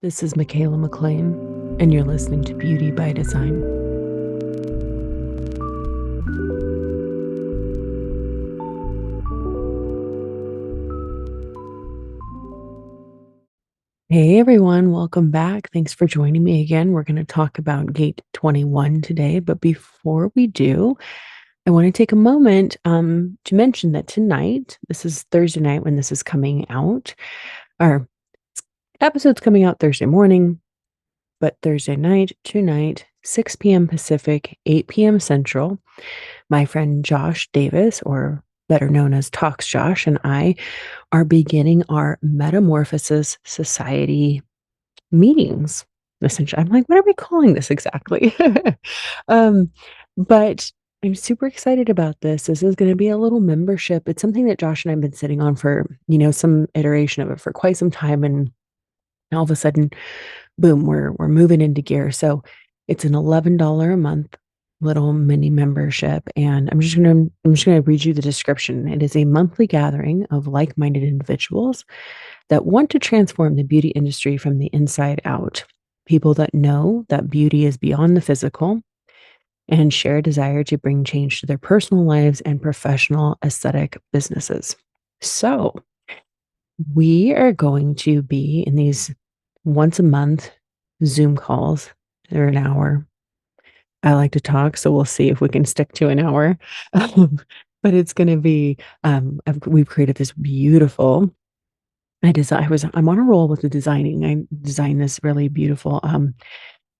This is Michaela McLean, and you're listening to Beauty by Design. Hey everyone, welcome back. Thanks for joining me again. We're going to talk about Gate 21 today, but before we do, I want to take a moment to mention that tonight, this is Thursday night when this is coming out, our episode's coming out Thursday morning, but Thursday night, tonight, 6 p.m. Pacific, 8 p.m. Central, my friend Josh Davis, or better known as Talks Josh, and I are beginning our Metamorphosis Society meetings. Essentially, I'm like, what are we calling this exactly? um, but I'm super excited about this. This is going to be a little membership. It's something that Josh and I have been sitting on for, some iteration of it for quite some time. And all of a sudden, boom, we're moving into gear. So it's an $11 a month little mini membership. And I'm just gonna read you the description. It is a monthly gathering of like-minded individuals that want to transform the beauty industry from the inside out. People that know that beauty is beyond the physical and share a desire to bring change to their personal lives and professional aesthetic businesses. So we are going to be in these once a month Zoom calls. They're an hour. I like to talk, so we'll see if we can stick to an hour. But it's going to be, we've created this beautiful, I'm on a roll with the designing. I designed this really beautiful,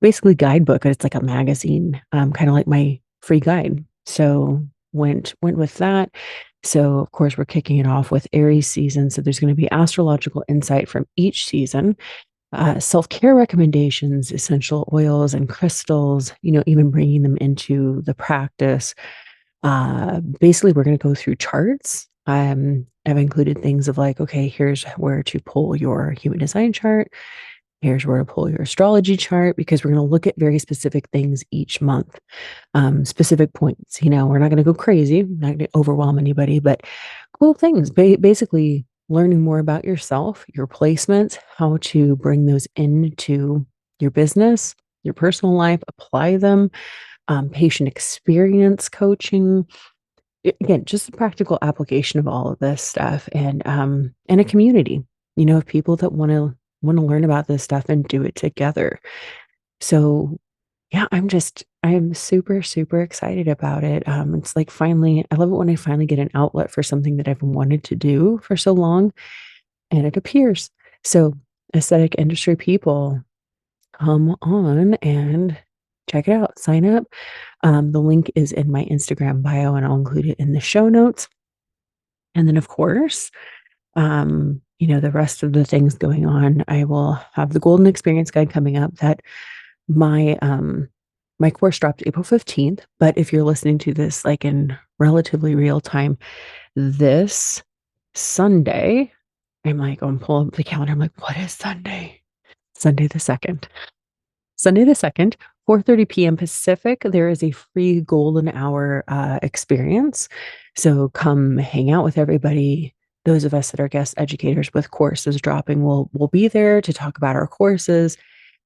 basically guidebook. It's like a magazine, kind of like my free guide. So went with that. So of course we're kicking it off with Aries season. So there's going to be astrological insight from each season, self-care recommendations, essential oils and crystals, even bringing them into the practice. Basically, we're going to go through charts. I've included things of like, okay, here's where to pull your human design chart. Here's where to pull your astrology chart, because we're going to look at very specific things each month, specific points. We're not going to go crazy, not going to overwhelm anybody, but cool things. Basically, learning more about yourself, your placements, how to bring those into your business, your personal life, apply them, patient experience coaching. Again, just the practical application of all of this stuff, and a community, of people that want to learn about this stuff and do it together. So yeah, I'm super, super excited about it. It's like finally, I love it when I finally get an outlet for something that I've wanted to do for so long and it appears. So aesthetic industry people, come on and check it out, sign up. The link is in my Instagram bio and I'll include it in the show notes. And then of course, the rest of the things going on, I will have the Golden Experience Guide coming up that my course dropped April 15th, but if you're listening to this like in relatively real time, this Sunday, I'm pulling up the calendar. I'm like, what is Sunday? Sunday the 2nd. Sunday the 2nd, 4:30 p.m. Pacific, there is a free golden hour experience. So come hang out with everybody. Those of us that are guest educators with courses dropping will be there to talk about our courses,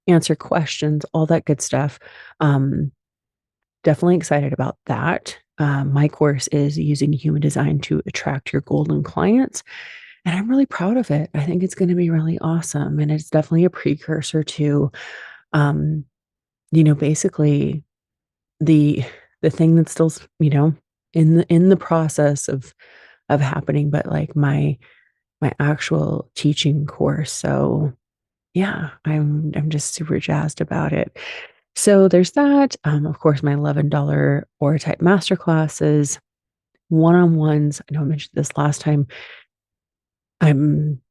answer questions, all that good stuff. Definitely excited about that. My course is using human design to attract your golden clients. And I'm really proud of it. I think it's going to be really awesome. And it's definitely a precursor to, um, basically the thing that's still, in the process of happening, but like my actual teaching course. So yeah, I'm just super jazzed about it. So there's that. Of course, my $11 aura type masterclasses, one-on-ones. I know I mentioned this last time. I'm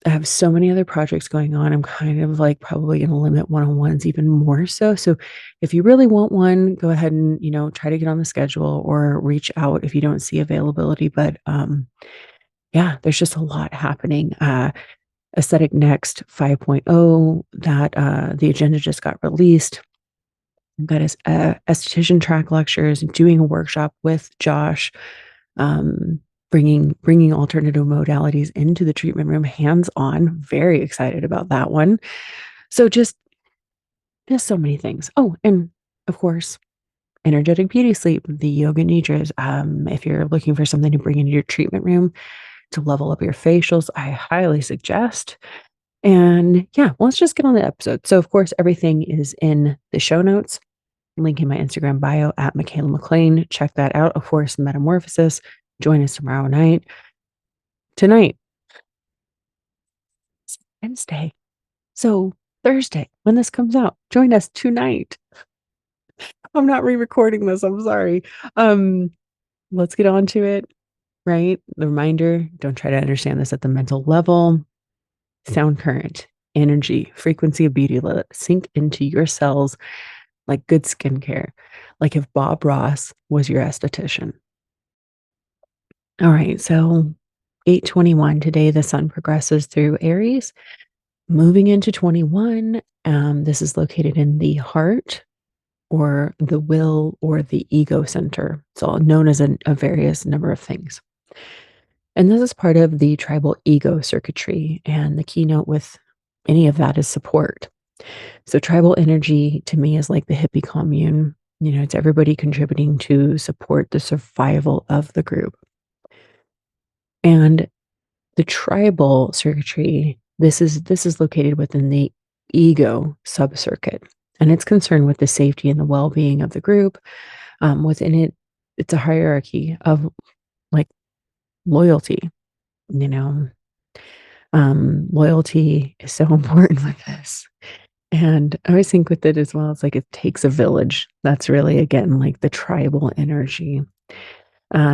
I have so many other projects going on. I'm kind of like probably going to limit one-on-ones even more so. So if you really want one, go ahead and, try to get on the schedule or reach out if you don't see availability. But yeah, there's just a lot happening. Aesthetic Next 5.0, that the agenda just got released. I've got esthetician track lectures, doing a workshop with Josh, um, bringing alternative modalities into the treatment room hands on. Very excited about that one. So just so many things. Oh, and of course, energetic beauty sleep, the yoga nidras. If you're looking for something to bring into your treatment room to level up your facials, I highly suggest. And yeah, well, let's just get on the episode. So, of course, everything is in the show notes. Link in my Instagram bio at Michaela McLean. Check that out. Of course, Metamorphosis. Join us tomorrow night. Tonight, it's Wednesday. So Thursday, when this comes out, join us tonight. I'm not re-recording this. I'm sorry. Um, let's get on to it, right? The reminder, don't try to understand this at the mental level. Sound current, energy, frequency of beauty, let it sink into your cells like good skincare, like if Bob Ross was your esthetician. All right, so 821 today, the sun progresses through Aries, moving into 21. This is located in the heart or the will or the ego center. It's all known as a various number of things. And this is part of the tribal ego circuitry. And the keynote with any of that is support. So, tribal energy to me is like the hippie commune. It's everybody contributing to support the survival of the group. And the tribal circuitry, this is located within the ego subcircuit, and it's concerned with the safety and the well-being of the group. Within it, it's a hierarchy of like loyalty. You know, Loyalty is so important with this. And I always think with it as well, it's like it takes a village. That's really, again, like the tribal energy.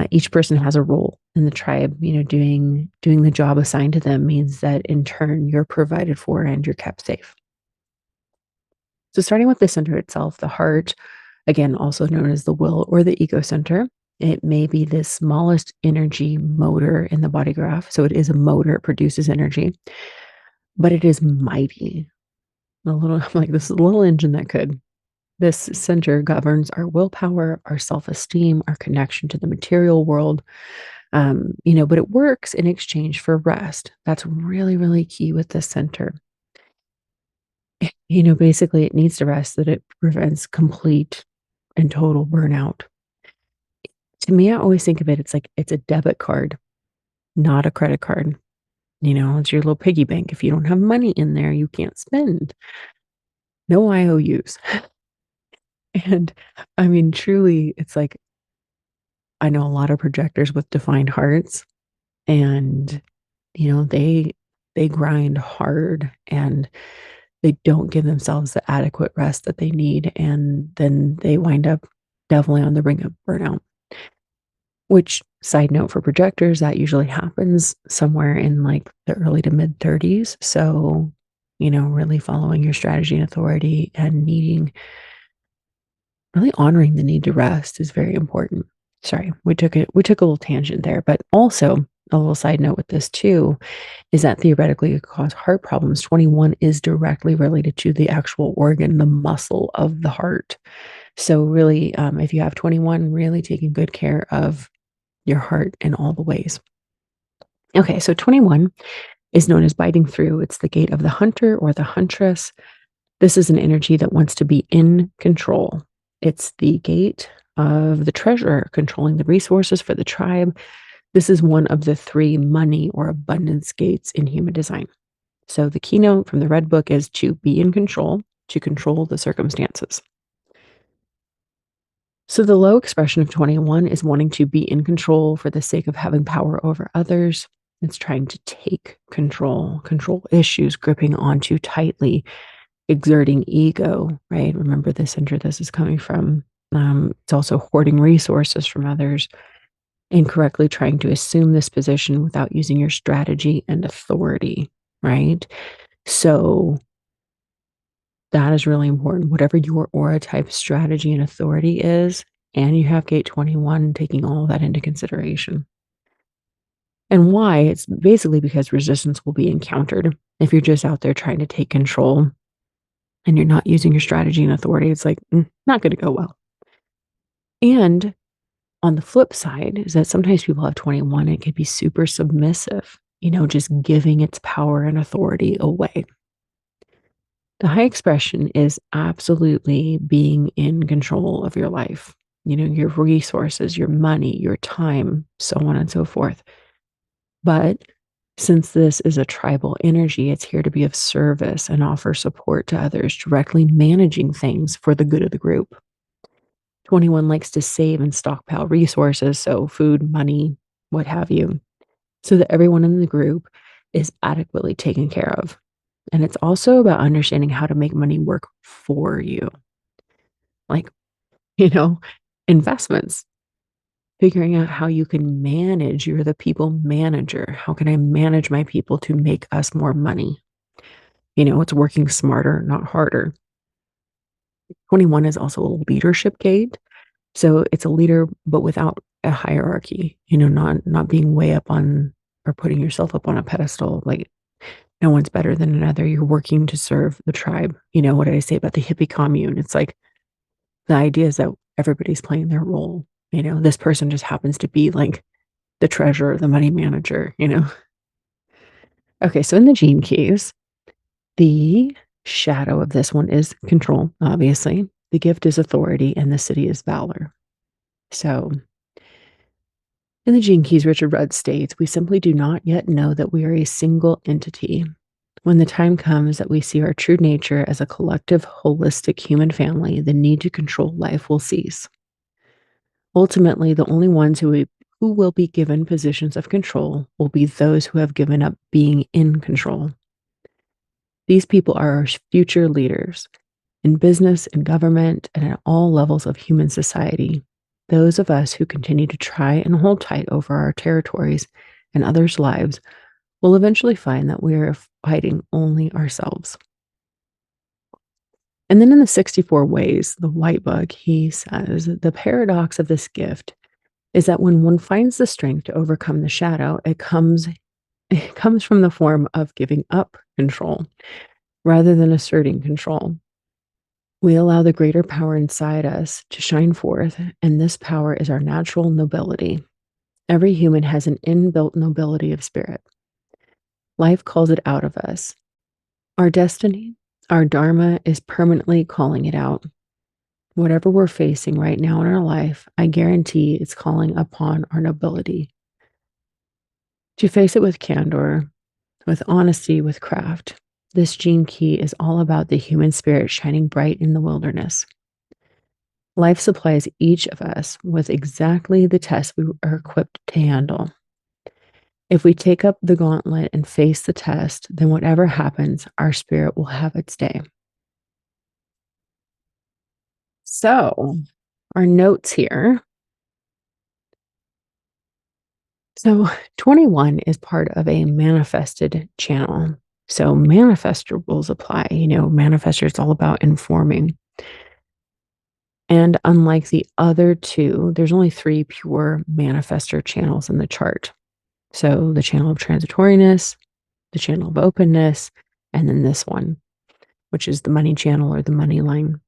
Each person has a role in the tribe. Doing the job assigned to them means that in turn you're provided for and you're kept safe. So starting with the center itself, the heart, again, also known as the will or the ego center, it may be the smallest energy motor in the body graph. So it is a motor, it produces energy, but it is mighty. I'm like, this is a little engine that could. This center governs our willpower, our self-esteem, our connection to the material world. But it works in exchange for rest. That's really, really key with this center. Basically it needs to rest so that it prevents complete and total burnout. To me, I always think of it, it's like it's a debit card, not a credit card. It's your little piggy bank. If you don't have money in there, you can't spend. No IOUs. And I mean, truly, it's like I know a lot of projectors with defined hearts, and they grind hard and they don't give themselves the adequate rest that they need, and then they wind up definitely on the brink of burnout. Which, side note for projectors, that usually happens somewhere in like the early to mid 30s. So, really following your strategy and authority and really honoring the need to rest is very important. Sorry, we took a little tangent there, but also a little side note with this too is that theoretically it could cause heart problems. 21 is directly related to the actual organ, the muscle of the heart. So really, if you have 21, really taking good care of your heart in all the ways. Okay, so 21 is known as biting through. It's the gate of the hunter or the huntress. This is an energy that wants to be in control. It's the gate of the treasurer, controlling the resources for the tribe. This is one of the 3 money or abundance gates in human design. So the keynote from the Red Book is to be in control, to control the circumstances. So the low expression of 21 is wanting to be in control for the sake of having power over others. It's trying to take control issues, gripping onto tightly, exerting ego, right? Remember the center this is coming from. It's also hoarding resources from others, incorrectly trying to assume this position without using your strategy and authority, right? So that is really important. Whatever your aura type strategy and authority is, and you have gate 21, taking all of that into consideration. And why? It's basically because resistance will be encountered. If you're just out there trying to take control and you're not using your strategy and authority, it's like not going to go well. And On the flip side is that sometimes people have 21, it can be super submissive, just giving its power and authority away. The high expression is absolutely being in control of your life, your resources, your money, your time, so on and so forth. But since this is a tribal energy, it's here to be of service and offer support to others, directly managing things for the good of the group. 21 likes to save and stockpile resources, so food, money, what have you, so that everyone in the group is adequately taken care of. And it's also about understanding how to make money work for you, like, you know, investments, figuring out how you can manage. You're the people manager. How can I manage my people to make us more money? It's working smarter, not harder. 21 is also a leadership gate. So it's a leader, but without a hierarchy, not being way up on or putting yourself up on a pedestal. Like no one's better than another. You're working to serve the tribe. What did I say about the hippie commune? It's like the idea is that everybody's playing their role. This person just happens to be like the treasurer, the money manager. Okay, so in the gene keys, the shadow of this one is control, obviously. The gift is authority, and the city is valor. So in the Gene Keys, Richard Rudd states, we simply do not yet know that we are a single entity. When the time comes that we see our true nature as a collective, holistic human family, the need to control life will cease. Ultimately, the only ones who will be given positions of control will be those who have given up being in control. These people are our future leaders in business, in government, and at all levels of human society. Those of us who continue to try and hold tight over our territories and others' lives will eventually find that we are fighting only ourselves. And then in the 64 ways, the white book, he says the paradox of this gift is that when one finds the strength to overcome the shadow, it comes from the form of giving up control rather than asserting control. We allow the greater power inside us to shine forth, and this power is our natural nobility. Every human has an inbuilt nobility of spirit. Life calls it out of us. Our destiny, our dharma is permanently calling it out. Whatever we're facing right now in our life, I guarantee it's calling upon our nobility. To face it with candor, with honesty, with craft, this gene key is all about the human spirit shining bright in the wilderness. Life supplies each of us with exactly the test we are equipped to handle. If we take up the gauntlet and face the test, then whatever happens, our spirit will have its day. So, our notes here. So, 21 is part of a manifested channel. So, manifestables apply. Manifestor is all about informing. And unlike the other two, there's only 3 pure manifestor channels in the chart. So, the channel of transitoriness, the channel of openness, and then this one, which is the money channel or the money line.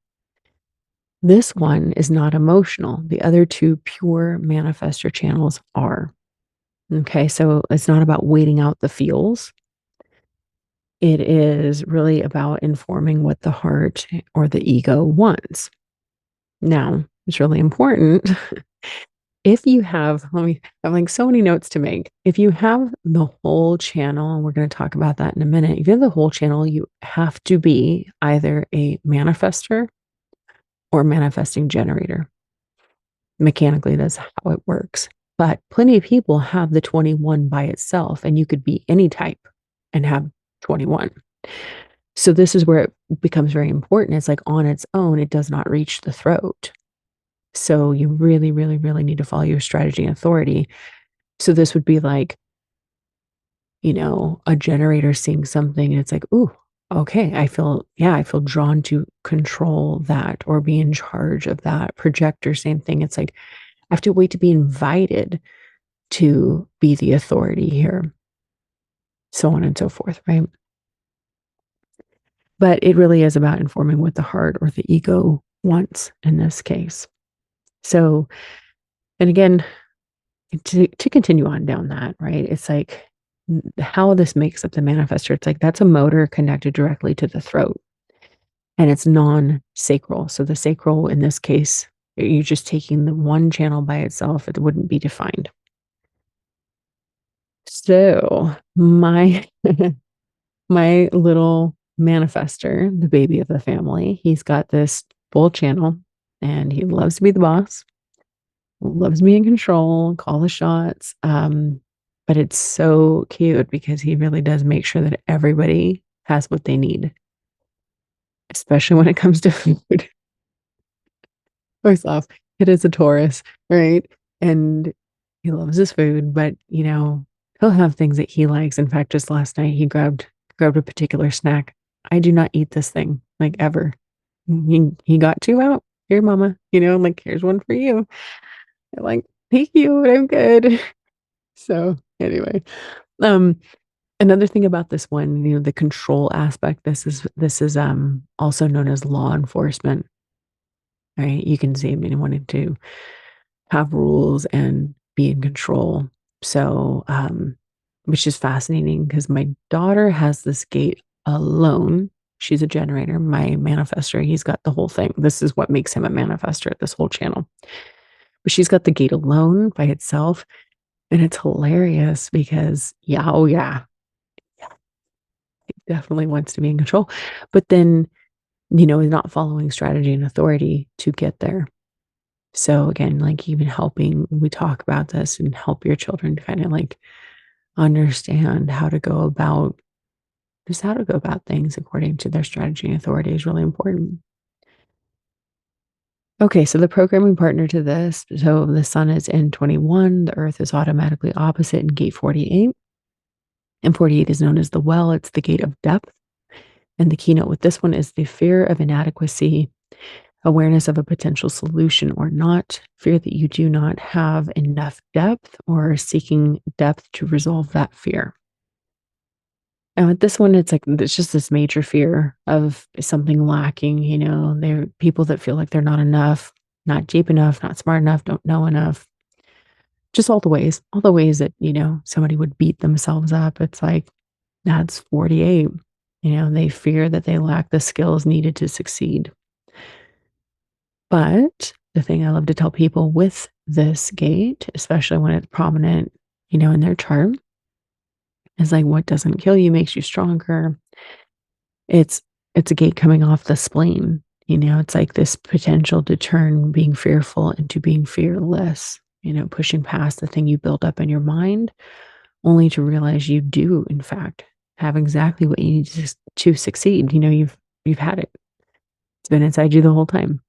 This one is not emotional. The other 2 pure manifestor channels are. Okay, so it's not about waiting out the feels. It is really about informing what the heart or the ego wants. Now, it's really important. If you have, I have like so many notes to make. If you have the whole channel, and we're going to talk about that in a minute, if you have the whole channel, you have to be either a manifester or manifesting generator. Mechanically, that's how it works. But plenty of people have the 21 by itself, and you could be any type and have 21. So this is where it becomes very important. It's like on its own, it does not reach the throat. So you really, really, really need to follow your strategy and authority. So this would be like, a generator seeing something and it's like, ooh, okay, I feel drawn to control that or be in charge of that. Projector, same thing. It's like, I have to wait to be invited to be the authority here, so on and so forth, right? But it really is about informing what the heart or the ego wants in this case. So And again, to continue on down that, right? It's like how this makes up the manifestor. It's like that's a motor connected directly to the throat and it's non-sacral. So the sacral in this case, you're just taking the one channel by itself, it wouldn't be defined. So my my little manifestor, the baby of the family, he's got this full channel and he loves to be the boss, loves to be in control, call the shots. But it's so cute because he really does make sure that everybody has what they need, especially when it comes to food. First off, it is a Taurus, right? And he loves his food, but he'll have things that he likes. In fact, just last night he grabbed a particular snack. I do not eat this thing like ever. He got two out. Here, mama, like here's one for you. I'm like, thank you, but I'm good. So anyway, um, another thing about this one, the control aspect, this is also known as law enforcement, right? You can see him wanting to have rules and be in control. So, which is fascinating because my daughter has this gate alone. She's a generator. My manifestor, he's got the whole thing. This is what makes him a manifestor, this whole channel. But she's got the gate alone by itself. And it's hilarious because, yeah, oh, yeah, he definitely wants to be in control. But then, is not following strategy and authority to get there. So again, like even helping, we talk about this and help your children kind of like understand how to go about just how to go about things according to their strategy and authority is really important. Okay, so the programming partner to this, so the sun is in 21, the earth is automatically opposite in gate 48. And 48 is known as the well, it's the gate of depth. And the keynote with this one is the fear of inadequacy, awareness of a potential solution or not, fear that you do not have enough depth, or seeking depth to resolve that fear. And with this one, it's just this major fear of something lacking. They're people that feel like they're not enough, not deep enough, not smart enough, don't know enough. Just all the ways that, somebody would beat themselves up. It's like, that's 48. They fear that they lack the skills needed to succeed. But the thing I love to tell people with this gate, especially when it's prominent, in their chart, is like what doesn't kill you makes you stronger. It's it's a gate coming off the spleen. It's like this potential to turn being fearful into being fearless, pushing past the thing you built up in your mind, only to realize you do, in fact, have exactly what you need to succeed. You've had it. It's been inside you the whole time.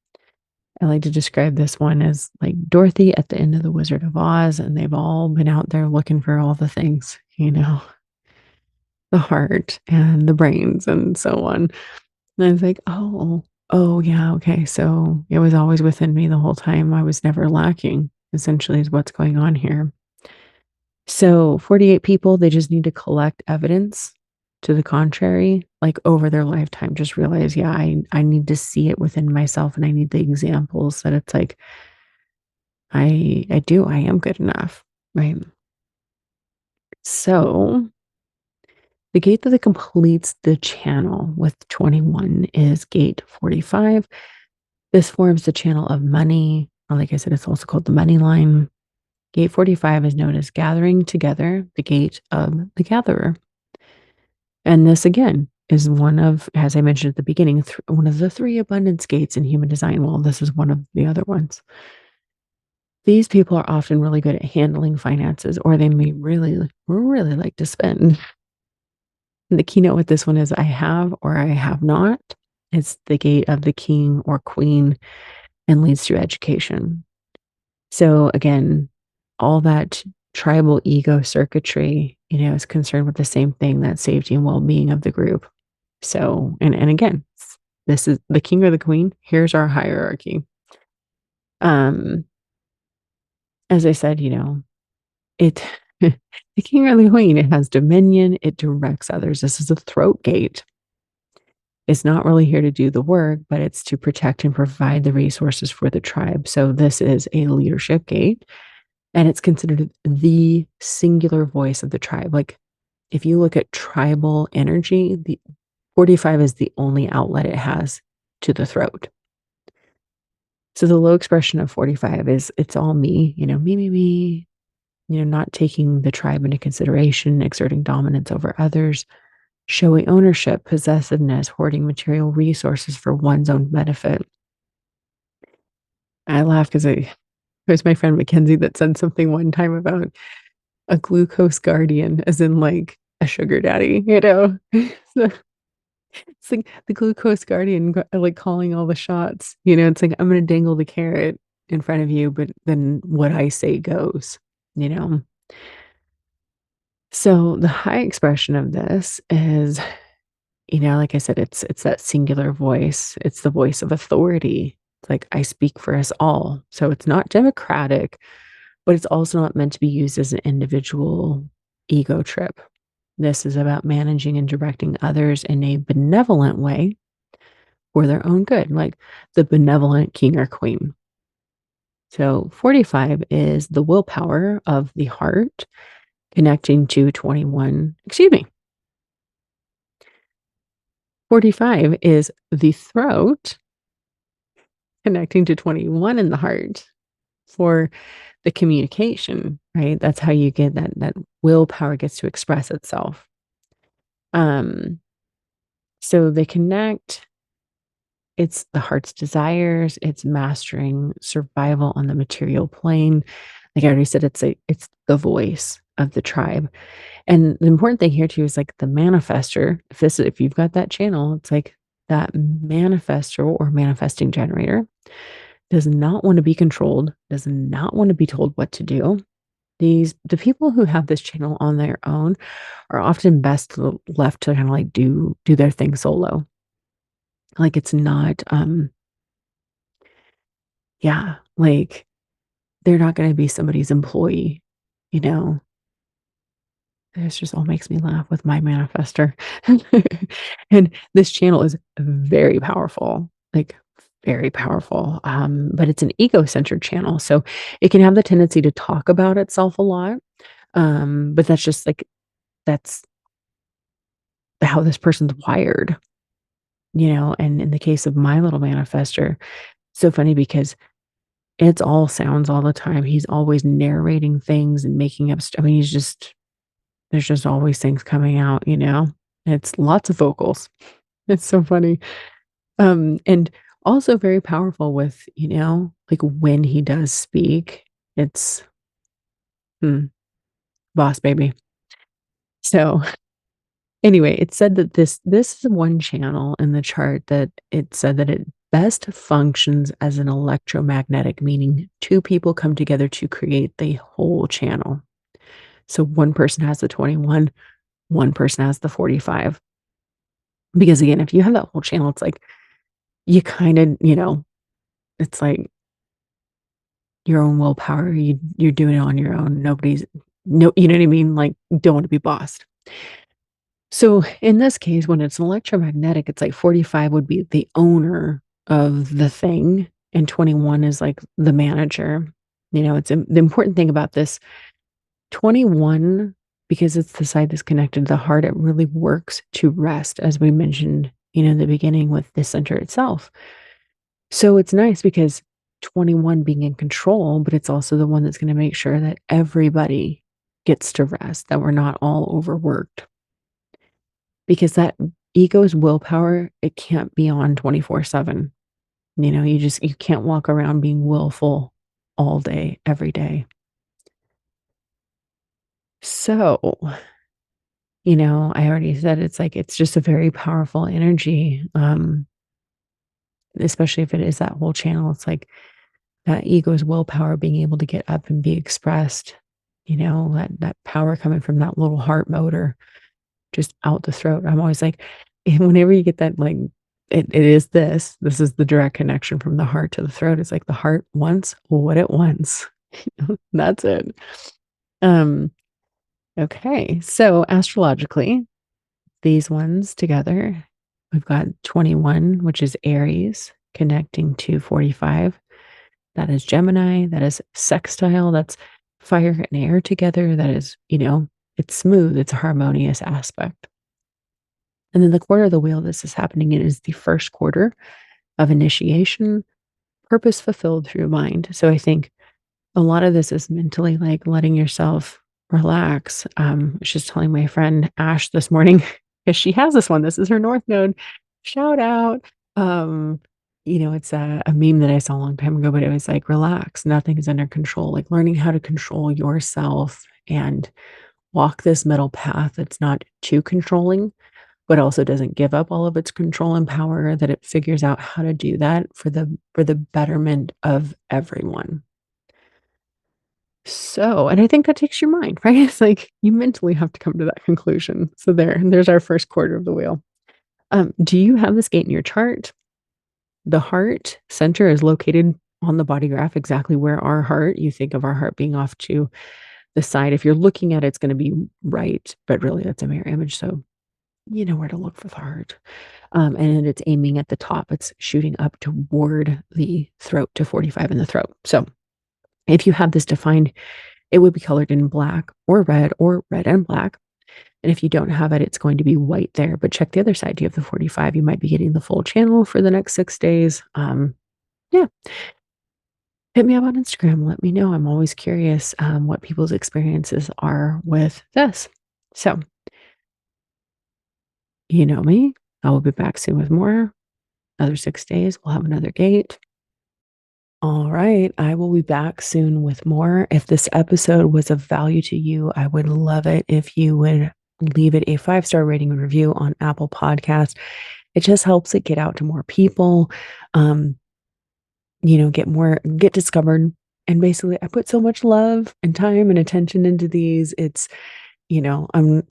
I like to describe this one as like Dorothy at the end of The Wizard of Oz, and they've all been out there looking for all the things, the heart and the brains and so on. And I was like, oh, yeah, okay. So it was always within me the whole time. I was never lacking, essentially, is what's going on here. So 48 people, they just need to collect evidence to the contrary, like over their lifetime, just realize, yeah, I need to see it within myself and I need the examples that it's like, I am good enough, right? So the gate that completes the channel with 21 is gate 45. This forms the channel of money. Or like I said, it's also called the money line. Gate 45 is known as gathering together, the gate of the gatherer. And this again is one of, as I mentioned at the beginning, one of the three abundance gates in human design. Well, this is one of the other ones. These people are often really good at handling finances, or they may really, really like to spend. And the keynote with this one is I have or I have not. It's the gate of the king or queen and leads to education. So again, all that tribal ego circuitry, is concerned with the same thing, that safety and well-being of the group. So, and again, this is the king or the queen. Here's our hierarchy. Um, as I said, it the king or the queen, it has dominion, it directs others. This is a throat gate. is not really here to do the work, but it's to protect and provide the resources for the tribe. So this is a leadership gate, and it's considered the singular voice of the tribe. Like if you look at tribal energy, the 45 is the only outlet it has to the throat. So the low expression of 45 is it's all me, me, not taking the tribe into consideration, exerting dominance over others, showing ownership, possessiveness, hoarding material resources for one's own benefit. I laugh because it was my friend Mackenzie that said something one time about a glucose guardian, as in like a sugar daddy. So it's like the glucose guardian, like calling all the shots. It's like, I'm going to dangle the carrot in front of you, but then what I say goes, you know? So the high expression of this is, like I said, it's that singular voice. It's the voice of authority. It's like I speak for us all. So it's not democratic, but it's also not meant to be used as an individual ego trip. This is about managing and directing others in a benevolent way for their own good, like the benevolent king or queen. So 45 is the willpower of the heart connecting to 21, excuse me, 45 is the throat connecting to 21 in the heart for the communication, right? That's how you get that willpower gets to express itself. Um, so they connect, it's the heart's desires, it's mastering survival on the material plane. Like I already said, it's the voice of the tribe. And the important thing here too is like the manifester. If you've got that channel, it's like that manifester or manifesting generator does not want to be controlled, does not want to be told what to do. The people who have this channel on their own are often best left to kind of like do their thing solo. Like it's not yeah, like they're not going to be somebody's employee, you know. This just all makes me laugh with my manifester. And this channel is very powerful, like very powerful. But it's an ego-centered channel. So it can have the tendency to talk about itself a lot. But that's just like that's how this person's wired. And in the case of my little manifester, so funny because it's all sounds all the time. He's always narrating things and making up stuff. I mean, there's just always things coming out. It's lots of vocals. It's so funny. And also very powerful with, like when he does speak, it's boss baby. So anyway, it said that this is one channel in the chart that it said that it best functions as an electromagnetic, meaning two people come together to create the whole channel. So one person has the 21, one person has the 45. Because again, if you have that whole channel, it's like you kind of, it's like your own willpower. You're doing it on your own. Nobody's no, you know what I mean? Like don't want to be bossed. So in this case, when it's electromagnetic, it's like 45 would be the owner of the thing, and 21 is like the manager. It's the important thing about this 21, because it's the side that's connected to the heart, it really works to rest, as we mentioned, in the beginning with the center itself. So it's nice because 21 being in control, but it's also the one that's going to make sure that everybody gets to rest, that we're not all overworked. Because that ego's willpower, it can't be on 24/7. You can't walk around being willful all day, every day. So, I already said it's like it's just a very powerful energy. Especially if it is that whole channel. It's like that ego's willpower being able to get up and be expressed, that power coming from that little heart motor just out the throat. I'm always like, whenever you get that, like, it is this is the direct connection from the heart to the throat. It's like the heart wants what it wants. That's it. Um, okay. So astrologically, these ones together We've got 21, which is Aries, connecting to 45. That is Gemini. That is sextile. That's fire and air together. That is, it's smooth. It's a harmonious aspect. And then the quarter of the wheel this is happening in is the first quarter of initiation, purpose fulfilled through mind. So I think a lot of this is mentally like letting yourself relax. I was just telling my friend Ash this morning because she has this one. This is her North Node. Shout out. Um, it's a meme that I saw a long time ago, but it was like, relax, nothing is under control. Like learning how to control yourself and walk this middle path that's not too controlling, but also doesn't give up all of its control and power, that it figures out how to do that for the betterment of everyone. So, and I think that takes your mind, right? It's like you mentally have to come to that conclusion. So there's our first quarter of the wheel. Do you have this gate in your chart? The heart center is located on the body graph, exactly where our heart, you think of our heart being off to the side. If you're looking at it, it's going to be right, but really that's a mirror image. So you know where to look for the heart. And it's aiming at the top. It's shooting up toward the throat to 45 in the throat. So if you have this defined, it would be colored in black or red and black. And if you don't have it, it's going to be white there. But check the other side. Do you have the 45? You might be getting the full channel for the next 6 days. Yeah. Hit me up on Instagram. Let me know. I'm always curious what people's experiences are with this. So, you know me. I will be back soon with more. Another 6 days. We'll have another gate. All right. I will be back soon with more. If this episode was of value to you, I would love it if you would leave it a 5-star rating and review on Apple Podcast. It just helps it get out to more people, get discovered. And basically, I put so much love and time and attention into these. It's, I ain't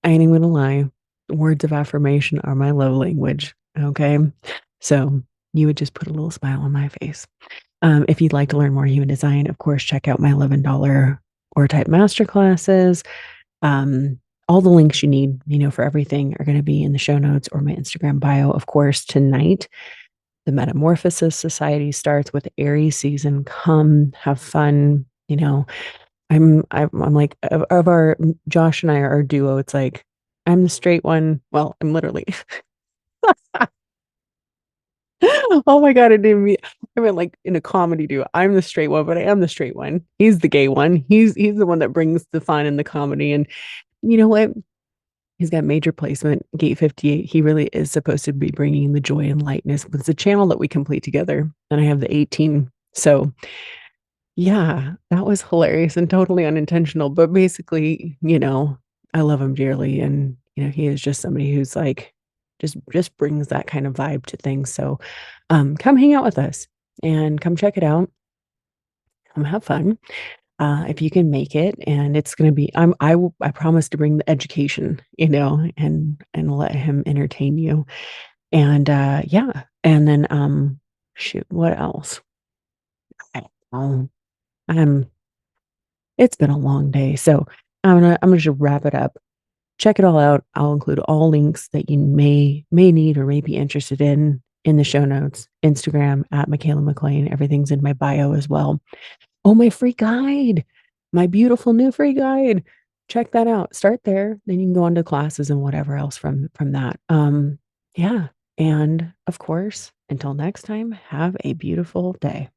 even gonna lie. Words of affirmation are my love language. Okay. So you would just put a little smile on my face. If you'd like to learn more human design, of course, check out my $11 or type masterclasses. All the links you need, for everything are going to be in the show notes or my Instagram bio. Of course, tonight, the Metamorphosis Society starts with Aries season. Come have fun. I'm like of our Josh and I are our duo. It's like I'm the straight one. Well, I'm literally oh my God, I mean like in a comedy duo. I'm the straight one, but I am the straight one. He's the gay one. He's the one that brings the fun and the comedy. And you know what? He's got major placement, gate 58. He really is supposed to be bringing the joy and lightness. It's a channel that we complete together. And I have the 18. So yeah, that was hilarious and totally unintentional. But basically, I love him dearly. And, he is just somebody who's like, just brings that kind of vibe to things. So come hang out with us and come check it out. Come have fun. If you can make it, and it's going to be, I promise to bring the education, and let him entertain you. And yeah. And then shoot, what else? I don't know. I'm It's been a long day. So I'm gonna just wrap it up. Check it all out. I'll include all links that you may need or may be interested in the show notes. Instagram at Michaela McLean. Everything's in my bio as well. Oh, my free guide, my beautiful new free guide. Check that out. Start there. Then you can go on to classes and whatever else from that. Yeah. And of course, until next time, have a beautiful day.